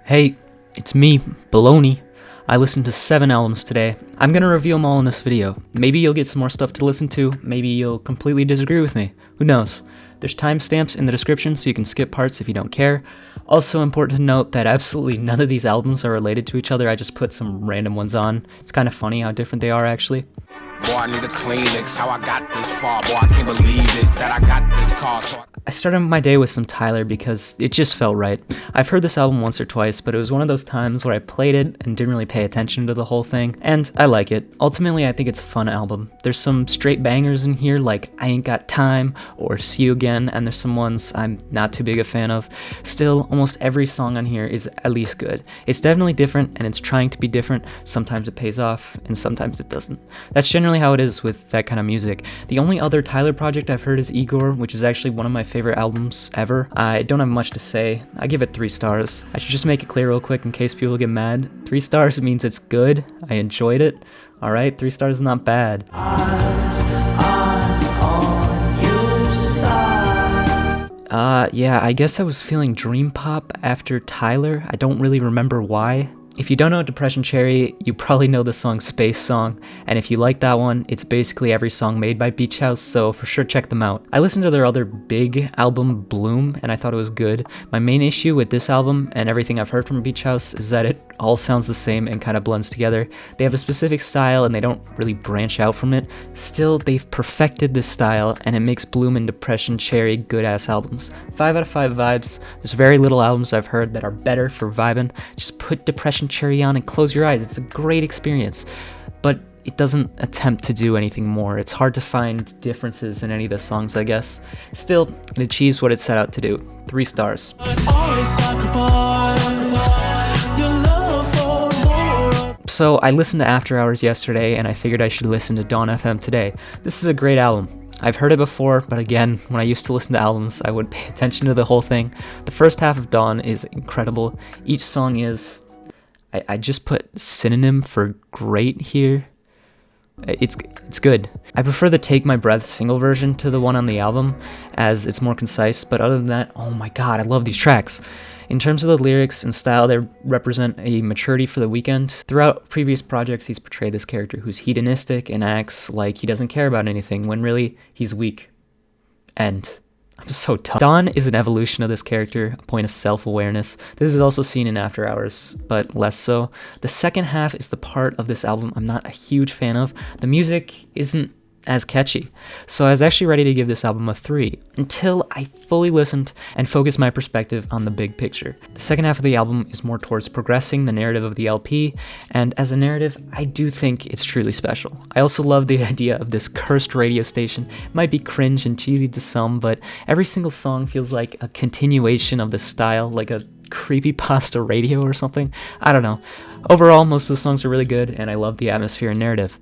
Hey, it's me, Baloney. I listened to 7 albums today. I'm gonna review them all in this video. Maybe you'll get some more stuff to listen to, maybe you'll completely disagree with me. Who knows? There's timestamps in the description so you can skip parts if you don't care. Also important to note that absolutely none of these albums are related to each other. I just put some random ones on. It's kind of funny how different they are actually. Boy, I need a Kleenex, how I got this far. Boy, I can't believe it that I got this car. I started my day with some Tyler because it just felt right. I've heard this album once or twice, but it was one of those times where I played it and didn't really pay attention to the whole thing, and I like it. Ultimately, I think it's a fun album. There's some straight bangers in here like I Ain't Got Time or See You Again, and there's some ones I'm not too big a fan of. Still, almost every song on here is at least good. It's definitely different, and it's trying to be different. Sometimes it pays off, and sometimes it doesn't. That's generally how it is with that kind of music. The only other Tyler project I've heard is Igor, which is actually one of my favorite albums ever. I don't have much to say. I give it 3 stars. I should just make it clear real quick in case people get mad. 3 stars means it's good. I enjoyed it. Alright, 3 stars is not bad. Yeah, I guess I was feeling dream pop after Tyler. I don't really remember why. If you don't know Depression Cherry, you probably know the song Space Song, and if you like that one, it's basically every song made by Beach House, so for sure check them out. I listened to their other big album, Bloom, and I thought it was good. My main issue with this album, and everything I've heard from Beach House, is that it all sounds the same and kind of blends together. They have a specific style and they don't really branch out from it. Still, they've perfected this style, and it makes Bloom and Depression Cherry good-ass albums. 5 out of 5 vibes. There's very little albums I've heard that are better for vibing. Just put Depression Cherry on and close your eyes. It's a great experience, but it doesn't attempt to do anything more. It's hard to find differences in any of the songs, I guess. Still, it achieves what it set out to do. 3 stars. So I listened to After Hours yesterday, and I figured I should listen to Dawn FM today. This is a great album. I've heard it before, but again, when I used to listen to albums, I would pay attention to the whole thing. The first half of Dawn is incredible. Each song is... I just put synonym for great here. It's good. I prefer the Take My Breath single version to the one on the album, as it's more concise, but other than that, oh my god, I love these tracks. In terms of the lyrics and style, they represent a maturity for The Weeknd. Throughout previous projects, he's portrayed this character who's hedonistic and acts like he doesn't care about anything, when really, he's weak. End. I'm so dumb. Dawn is an evolution of this character, a point of self-awareness. This is also seen in After Hours, but less so. The second half is the part of this album I'm not a huge fan of. The music isn't as catchy, so I was actually ready to give this album a 3 until I fully listened and focused my perspective on the big picture. The second half of the album is more towards progressing the narrative of the LP, and as a narrative, I do think it's truly special. I also love the idea of this cursed radio station. It might be cringe and cheesy to some, but every single song feels like a continuation of the style, like a creepypasta radio or something. I don't know. Overall, most of the songs are really good, and I love the atmosphere and narrative.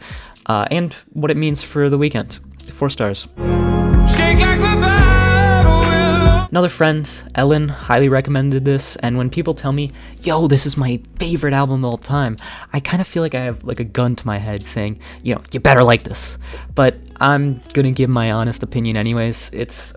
And what it means for The Weeknd. 4 stars. Another friend, Ellen, highly recommended this, and when people tell me, yo, this is my favorite album of all time, I kind of feel like I have like a gun to my head saying, you better like this. But I'm gonna give my honest opinion anyways. It's,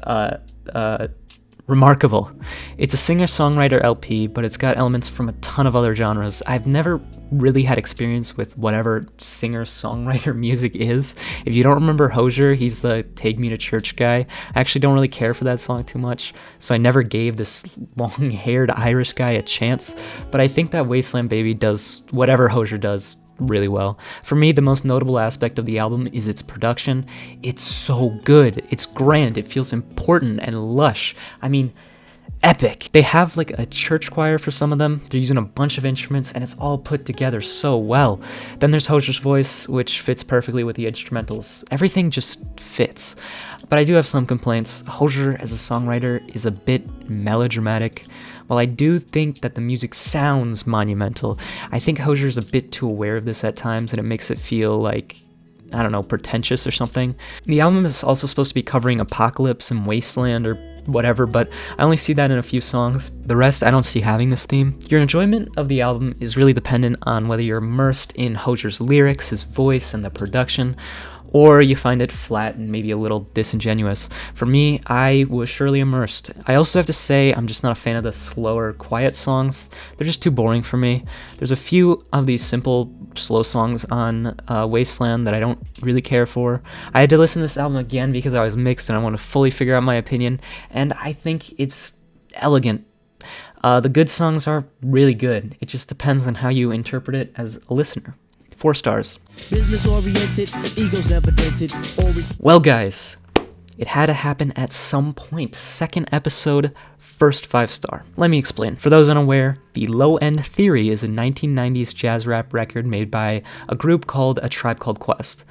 remarkable. It's a singer-songwriter LP, but it's got elements from a ton of other genres. I've never really had experience with whatever singer-songwriter music is. If you don't remember Hozier, he's the Take Me to Church guy. I actually don't really care for that song too much, so I never gave this long-haired Irish guy a chance, but I think that Wasteland Baby does whatever Hozier does really well. For me, the most notable aspect of the album is its production. It's so good. It's grand. It feels important and lush. I mean, epic. They have like a church choir for some of them. They're using a bunch of instruments and it's all put together so well. Then there's Hozier's voice, which fits perfectly with the instrumentals. Everything just fits. But I do have some complaints. Hozier as a songwriter is a bit melodramatic. While I do think that the music sounds monumental, I think Hozier is a bit too aware of this at times, and it makes it feel like, I don't know, pretentious or something. The album is also supposed to be covering Apocalypse and Wasteland or whatever, but I only see that in a few songs. The rest, I don't see having this theme. Your enjoyment of the album is really dependent on whether you're immersed in Hozier's lyrics, his voice, and the production, or you find it flat and maybe a little disingenuous. For me, I was surely immersed. I also have to say I'm just not a fan of the slower, quiet songs. They're just too boring for me. There's a few of these simple, slow songs on Wasteland that I don't really care for. I had to listen to this album again because I was mixed and I want to fully figure out my opinion, and I think it's elegant. The good songs are really good. It just depends on how you interpret it as a listener. 4 stars. Business oriented, egos never dented, always. Well, guys, it had to happen at some point. Second episode, first 5 star. Let me explain. For those unaware, the Low End Theory is a 1990s jazz rap record made by a group called A Tribe Called Quest.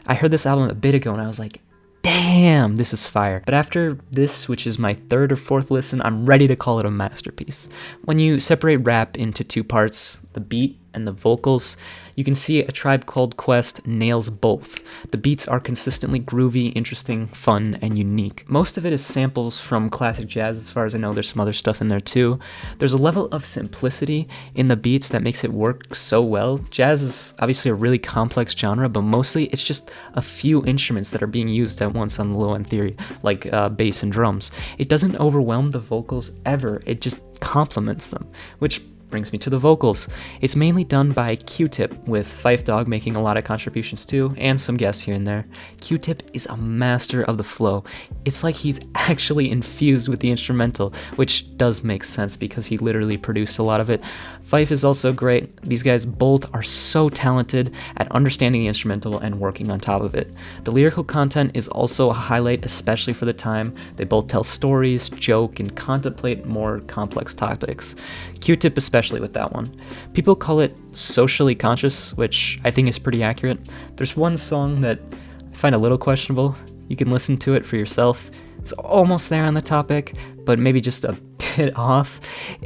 I heard this album a bit ago and I was like, damn, this is fire. But after this, which is my 3rd or 4th listen, I'm ready to call it a masterpiece. When you separate rap into 2 parts, the beat and the vocals, you can see A Tribe Called Quest nails both. The beats are consistently groovy, interesting, fun, and unique. Most of it is samples from classic jazz, as far as I know. There's some other stuff in there too. There's a level of simplicity in the beats that makes it work so well. Jazz is obviously a really complex genre, but mostly it's just a few instruments that are being used at once on the Low End Theory, like bass and drums. It doesn't overwhelm the vocals ever, it just complements them, which brings me to the vocals. It's mainly done by Q-Tip, with Phife Dawg making a lot of contributions too, and some guests here and there. Q-Tip is a master of the flow. It's like he's actually infused with the instrumental, which does make sense because he literally produced a lot of it. Phife is also great. These guys both are so talented at understanding the instrumental and working on top of it. The lyrical content is also a highlight, especially for the time. They both tell stories, joke, and contemplate more complex topics. Q-Tip especially with that one. People call it socially conscious, which I think is pretty accurate. There's one song that I find a little questionable. You can listen to it for yourself. It's almost there on the topic, but maybe just a bit off.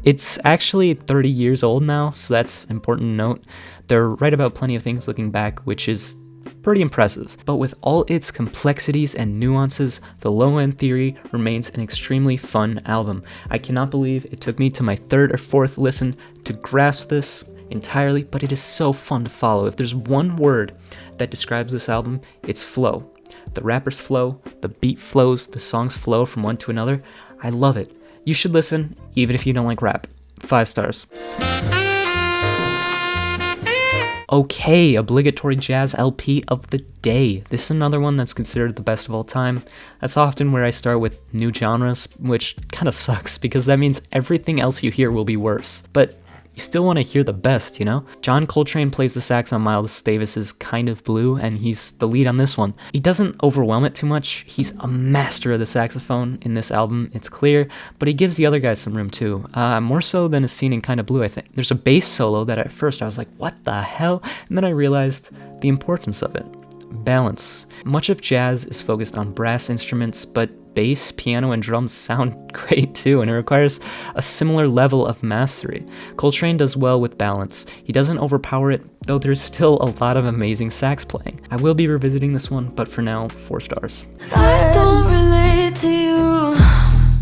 It's actually 30 years old now, so that's important to note. They're right about plenty of things looking back, which is pretty impressive. But with all its complexities and nuances, the Low End Theory remains an extremely fun album. I cannot believe it took me to my 3rd or 4th listen to grasp this entirely, but it is so fun to follow. If there's one word that describes this album, it's flow. The rappers flow, the beat flows, the songs flow from one to another. I love it. You should listen, even if you don't like rap. 5 stars. Okay, obligatory jazz LP of the day. This is another one that's considered the best of all time. That's often where I start with new genres, which kind of sucks because that means everything else you hear will be worse. But you still want to hear the best, you know? John Coltrane plays the sax on Miles Davis's Kind of Blue, and he's the lead on this one. He doesn't overwhelm it too much. He's a master of the saxophone in this album, it's clear, but he gives the other guys some room too. More so than a scene in Kind of Blue, I think. There's a bass solo that at first I was like, what the hell? And then I realized the importance of it. Balance. Much of jazz is focused on brass instruments, but bass, piano, and drums sound great too, and it requires a similar level of mastery. Coltrane does well with balance. He doesn't overpower it, though there's still a lot of amazing sax playing. I will be revisiting this one, but for now, 4 stars. I don't relate to you.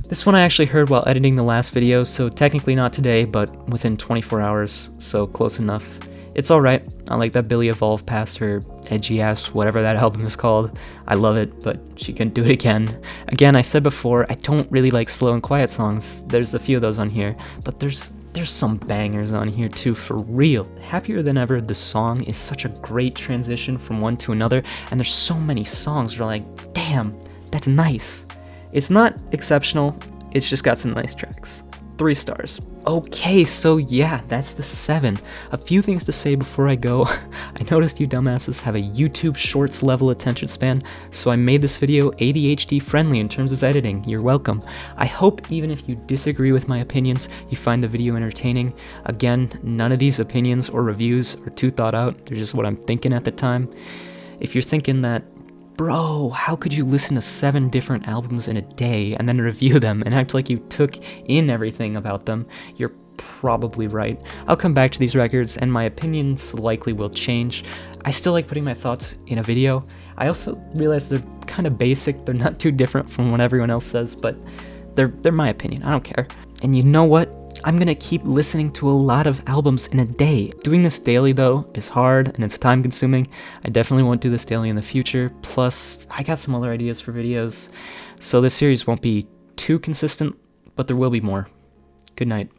This one I actually heard while editing the last video, so technically not today, but within 24 hours, so close enough. It's alright. I like that Billie evolved past her edgy ass, whatever that album is called. I love it, but she couldn't do it again. Again, I said before, I don't really like slow and quiet songs. There's a few of those on here, but there's some bangers on here too, for real. Happier Than Ever, the song, is such a great transition from one to another, and there's so many songs where you're like, damn, that's nice. It's not exceptional, it's just got some nice tracks. 3 stars. Okay, so yeah, that's the 7. A few things to say before I go. I noticed you dumbasses have a YouTube Shorts level attention span, so I made this video ADHD friendly in terms of editing. You're welcome. I hope even if you disagree with my opinions, you find the video entertaining. Again, none of these opinions or reviews are too thought out. They're just what I'm thinking at the time. If you're thinking that, bro, how could you listen to 7 different albums in a day and then review them and act like you took in everything about them? You're probably right. I'll come back to these records and my opinions likely will change. I still like putting my thoughts in a video. I also realize they're kind of basic. They're not too different from what everyone else says, but they're my opinion. I don't care. And you know what? I'm gonna keep listening to a lot of albums in a day. Doing this daily though is hard and it's time consuming. I definitely won't do this daily in the future. Plus, I got some other ideas for videos. So this series won't be too consistent, but there will be more. Good night.